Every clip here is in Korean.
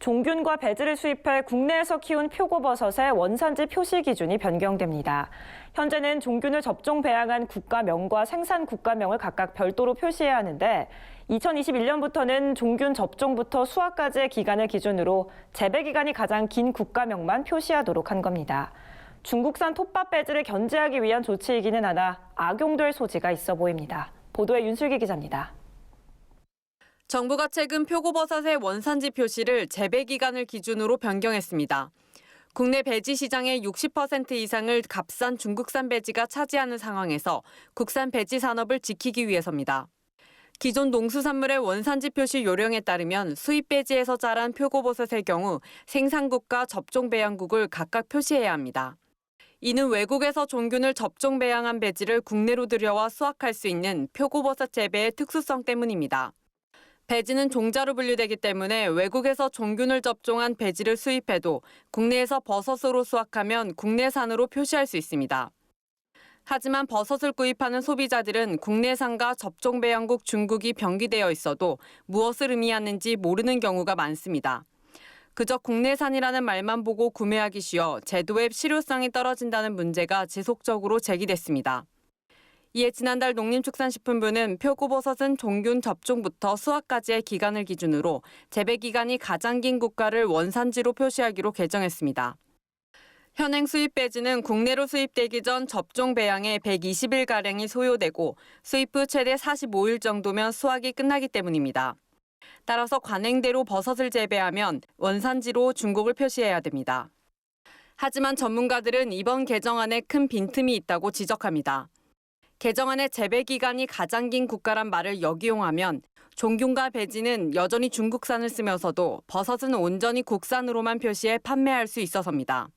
종균과 배지를 수입해 국내에서 키운 표고버섯의 원산지 표시 기준이 변경됩니다. 현재는 종균을 접종 배양한 국가명과 생산 국가명을 각각 별도로 표시해야 하는데 2021년부터는 종균 접종부터 수확까지의 기간을 기준으로 재배 기간이 가장 긴 국가명만 표시하도록 한 겁니다. 중국산 톱밥 배지를 견제하기 위한 조치이기는 하나 악용될 소지가 있어 보입니다. 보도에 윤슬기 기자입니다. 정부가 최근 표고버섯의 원산지 표시를 재배 기간을 기준으로 변경했습니다. 국내 배지 시장의 60% 이상을 값싼 중국산 배지가 차지하는 상황에서 국산 배지 산업을 지키기 위해서입니다. 기존 농수산물의 원산지 표시 요령에 따르면 수입 배지에서 자란 표고버섯의 경우 생산국과 접종 배양국을 각각 표시해야 합니다. 이는 외국에서 종균을 접종 배양한 배지를 국내로 들여와 수확할 수 있는 표고버섯 재배의 특수성 때문입니다. 배지는 종자로 분류되기 때문에 외국에서 종균을 접종한 배지를 수입해도 국내에서 버섯으로 수확하면 국내산으로 표시할 수 있습니다. 하지만 버섯을 구입하는 소비자들은 국내산과 접종 배양국 중국이 병기되어 있어도 무엇을 의미하는지 모르는 경우가 많습니다. 그저 국내산이라는 말만 보고 구매하기 쉬워 제도의 실효성이 떨어진다는 문제가 지속적으로 제기됐습니다. 이에 지난달 농림축산식품부는 표고버섯은 종균 접종부터 수확까지의 기간을 기준으로 재배 기간이 가장 긴 국가를 원산지로 표시하기로 개정했습니다. 현행 수입 배지는 국내로 수입되기 전 접종 배양에 120일가량이 소요되고 수입 후 최대 45일 정도면 수확이 끝나기 때문입니다. 따라서 관행대로 버섯을 재배하면 원산지로 중국을 표시해야 됩니다. 하지만 전문가들은 이번 개정안에 큰 빈틈이 있다고 지적합니다. 개정안의 재배 기간이 가장 긴 국가란 말을 역이용하면 종균과 배지는 여전히 중국산을 쓰면서도 버섯은 온전히 국산으로만 표시해 판매할 수 있어서입니다.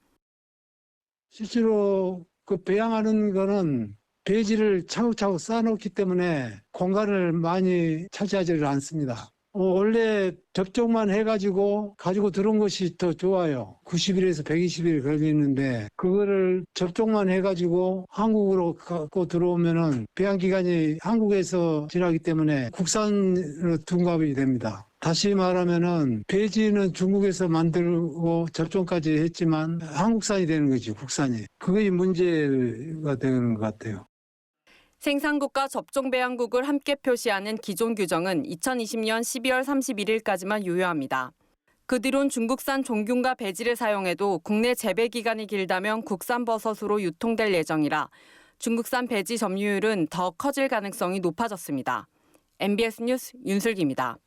실제로 그 배양하는 거는 배지를 차곡차곡 쌓아놓기 때문에 공간을 많이 차지하지를 않습니다. 원래 접종만 해가지고 가지고 들어온 것이 더 좋아요. 90일에서 120일 걸리는데 그거를 접종만 해가지고 한국으로 갖고 들어오면은 배양 기간이 한국에서 지나기 때문에 국산으로 둔갑이 됩니다. 다시 말하면은 배지는 중국에서 만들고 접종까지 했지만 한국산이 되는 거지, 국산이. 그게 문제가 되는 것 같아요. 생산국과 접종 배양국을 함께 표시하는 기존 규정은 2020년 12월 31일까지만 유효합니다. 그 뒤론 중국산 종균과 배지를 사용해도 국내 재배 기간이 길다면 국산 버섯으로 유통될 예정이라 중국산 배지 점유율은 더 커질 가능성이 높아졌습니다. MBS 뉴스 윤슬기입니다.